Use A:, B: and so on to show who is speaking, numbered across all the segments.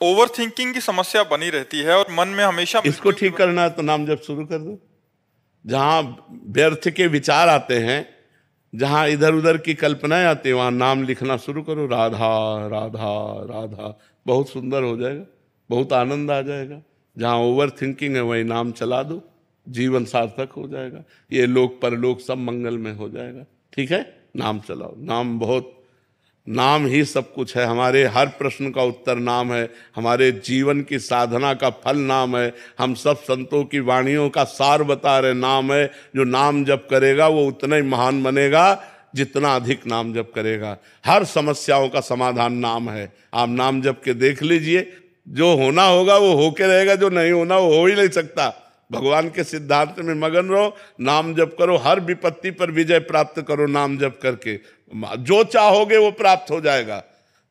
A: Over thinking की समस्या बनी रहती है और मन में हमेशा
B: इसको ठीक करना है तो नाम जप शुरू कर दो। जहां व्यर्थ के विचार आते हैं, जहां इधर उधर की कल्पनाएं आती है, वहां नाम लिखना शुरू करो, राधा राधा राधा, बहुत सुंदर हो जाएगा, बहुत आनंद आ जाएगा। जहां ओवर थिंकिंग है वही नाम चला दो, जीवन सार्थक हो जाएगा, ये लोक परलोक सब मंगल में हो जाएगा। ठीक है, नाम चलाओ। नाम ही सब कुछ है। हमारे हर प्रश्न का उत्तर नाम है, हमारे जीवन की साधना का फल नाम है। हम सब संतों की वाणियों का सार बता रहे नाम है। जो नाम जप करेगा वो उतना ही महान बनेगा जितना अधिक नाम जप करेगा। हर समस्याओं का समाधान नाम है। आप नाम जप के देख लीजिए, जो होना होगा वो होके रहेगा, जो नहीं होना वो हो ही नहीं सकता। भगवान के सिद्धांत में मगन रहो, नाम जप करो, हर विपत्ति पर विजय प्राप्त करो नाम जप करके। जो चाहोगे वो प्राप्त हो जाएगा,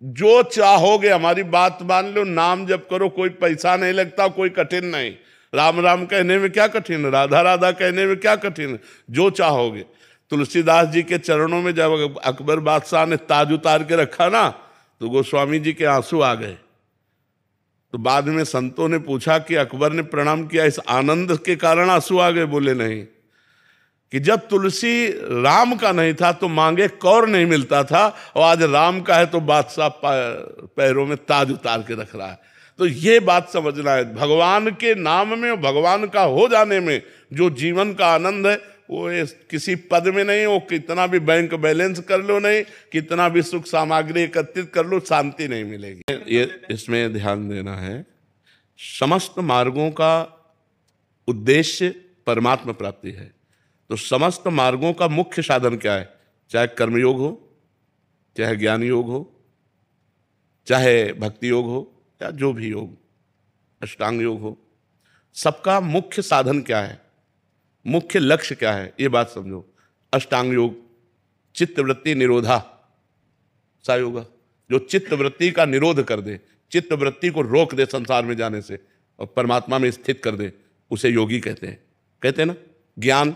B: जो चाहोगे। हमारी बात मान लो, नाम जप करो, कोई पैसा नहीं लगता, कोई कठिन नहीं। राम राम कहने में क्या कठिन, राधा राधा कहने में क्या कठिन, जो चाहोगे। तुलसीदास जी के चरणों में जब अकबर बादशाह ने ताज उतार के रखा ना, तो गोस्वामी जी के आंसू आ गए। तो बाद में संतों ने पूछा कि अकबर ने प्रणाम किया, इस आनंद के कारण आंसू आ गए? बोले नहीं, कि जब तुलसी राम का नहीं था तो मांगे कौर नहीं मिलता था, और आज राम का है तो बादशाह पैरों में ताज उतार के रख रहा है। तो ये बात समझना है, भगवान के नाम में, भगवान का हो जाने में जो जीवन का आनंद है वो किसी पद में नहीं। वो कितना भी बैंक बैलेंस कर लो नहीं, कितना भी सुख सामग्री एकत्रित कर लो, शांति नहीं मिलेगी। ये इसमें ध्यान देना है। समस्त मार्गों का उद्देश्य परमात्मा प्राप्ति है। तो समस्त मार्गों का मुख्य साधन क्या है? चाहे कर्मयोग हो, चाहे ज्ञान योग हो, चाहे भक्ति योग हो, या जो भी योग, अष्टांग योग हो, सबका मुख्य साधन क्या है, मुख्य लक्ष्य क्या है, ये बात समझो। अष्टांग योग, चित्तवृत्ति निरोधा सा योग, जो चित्तवृत्ति का निरोध कर दे, चित्तवृत्ति को रोक दे संसार में जाने से और परमात्मा में स्थित कर दे, उसे योगी कहते हैं ना। ज्ञान,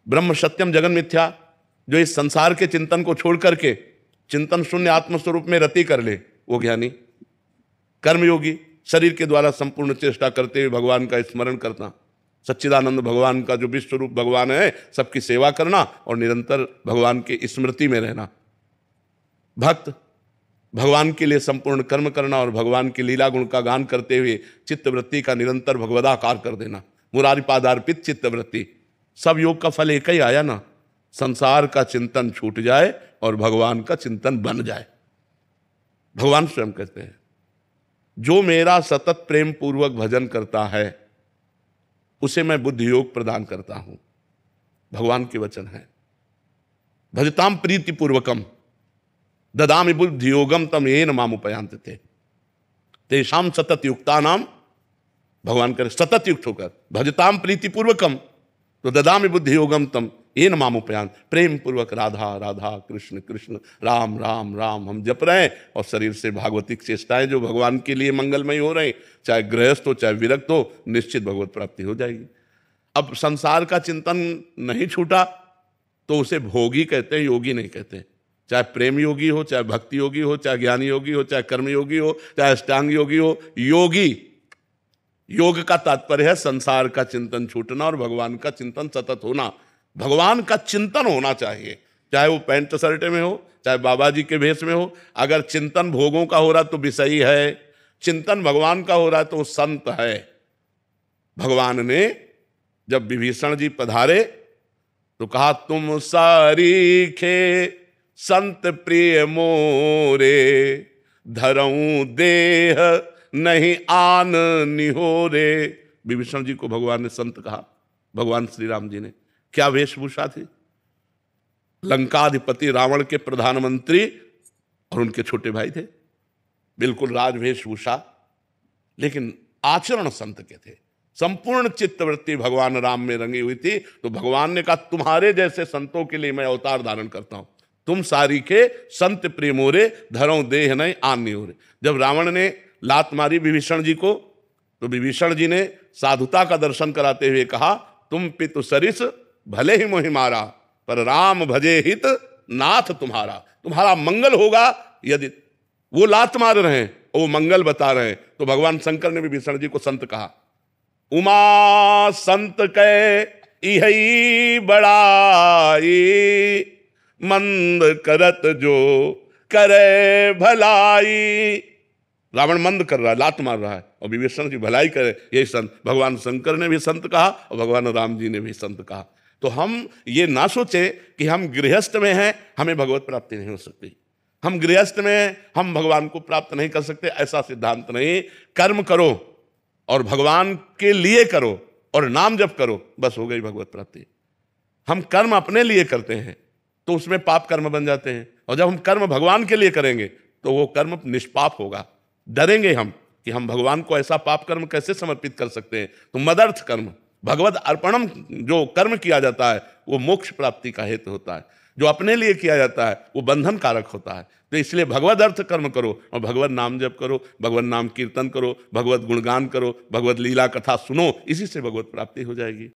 B: ब्रह्म सत्यम जगन मिथ्या, जो इस संसार के चिंतन को छोड़ करके चिंतन शून्य आत्मस्वरूप में रति कर ले, वो ज्ञानी। कर्मयोगी, शरीर के द्वारा संपूर्ण चेष्टा करते हुए भगवान का स्मरण करना, सच्चिदानंद भगवान का जो विश्व रूप भगवान है, सबकी सेवा करना और निरंतर भगवान की स्मृति में रहना। भक्त, भगवान के लिए संपूर्ण कर्म करना और भगवान की लीला गुण का गान करते हुए चित्तवृत्ति का निरंतर भगवदाकार कर देना। मुरारी पादार्पित चित्तवृत्ति। सब योग का फल एक ही आया ना, संसार का चिंतन छूट जाए और भगवान का चिंतन बन जाए। भगवान स्वयं कहते हैं, जो मेरा सतत प्रेम पूर्वक भजन करता है उसे मैं बुद्धि योग प्रदान करता हूं। भगवान के वचन है। भजताम प्रीति पूर्वकम ददामि बुद्धि योगम तम येन मामुपयांत थे तेषाम सतत युक्ता नाम। भगवान करे सतत युक्त होकर भजताम प्रीति पूर्वकम तो ददामि बुद्धि योगम तम येन मामुपयांत। प्रेम पूर्वक राधा राधा, कृष्ण कृष्ण, राम राम राम हम जप रहे हैं और शरीर से भागवतिक चेष्टाएं जो भगवान के लिए मंगलमय हो रहे हैं, चाहे गृहस्थ हो चाहे विरक्त हो, निश्चित भगवत प्राप्ति हो जाएगी। अब संसार का चिंतन नहीं छूटा तो उसे भोगी कहते हैं, योगी नहीं कहते। चाहे प्रेम योगी हो, चाहे भक्ति योगी हो, चाहे ज्ञान योगी हो, चाहे कर्म योगी हो, चाहे अष्टांग योगी हो, योगी। योग का तात्पर्य है संसार का चिंतन छूटना और भगवान का चिंतन सतत होना। भगवान का चिंतन होना चाहिए, चाहे वो पैंट शर्ट में हो, चाहे बाबा जी के भेष में हो। अगर चिंतन भोगों का हो रहा तो विषयी है, चिंतन भगवान का हो रहा है तो वो संत है। भगवान ने जब विभीषण जी पधारे तो कहा, तुम सारीखे संत प्रिय मोरे, धरऊं देह नहीं आन निहोरे। विभीषण जी को भगवान ने संत कहा। भगवान श्री राम जी ने क्या वेशभूषा थी? लंकाधिपति रावण के प्रधानमंत्री और उनके छोटे भाई थे, बिल्कुल राजवेशभूषा, लेकिन आचरण संत के थे। संपूर्ण चित्तवृत्ति भगवान राम में रंगी हुई थी। तो भगवान ने कहा, तुम्हारे जैसे संतों के लिए मैं अवतार धारण करता हूं। तुम सारी के संत प्रेमोरे, धरो देह नहीं आन्य हो रे। जब रावण ने लात मारी विभीषण जी को तो विभीषण जी ने साधुता का दर्शन कराते हुए कहा, तुम पितु सरिस भले ही मोहि मारा, पर राम भजे हित नाथ तुम्हारा। तुम्हारा मंगल होगा यदि वो लात मार रहे हैं वो मंगल बता रहे हैं। तो भगवान शंकर ने भी भीषण जी को संत कहा। उमा संत कै इहई बड़ाई, मंद करत जो करे भलाई। रावण मंद कर रहा है, लात मार रहा है, और विभीषण की भलाई करे, यही संत। भगवान शंकर ने भी संत कहा और भगवान राम जी ने भी संत कहा। तो हम ये ना सोचे कि हम गृहस्थ में हैं, हमें भगवत प्राप्ति नहीं हो सकती, हम गृहस्थ में हम भगवान को प्राप्त नहीं कर सकते, ऐसा सिद्धांत नहीं। कर्म करो और भगवान के लिए करो और नाम जप करो, बस हो गई भगवत प्राप्ति। हम कर्म अपने लिए करते हैं तो उसमें पाप कर्म बन जाते हैं, और जब हम कर्म भगवान के लिए करेंगे तो वो कर्म निष्पाप होगा। डरेंगे हम कि हम भगवान को ऐसा पाप कर्म कैसे समर्पित कर सकते हैं। तो मदर्थ कर्म, भगवत अर्पणम जो कर्म किया जाता है वो मोक्ष प्राप्ति का हेतु होता है, जो अपने लिए किया जाता है वो बंधन कारक होता है। तो इसलिए भगवत अर्थ कर्म करो और भगवत नाम जप करो, भगवत नाम कीर्तन करो, भगवत गुणगान करो, भगवत लीला कथा सुनो, इसी से भगवत प्राप्ति हो जाएगी।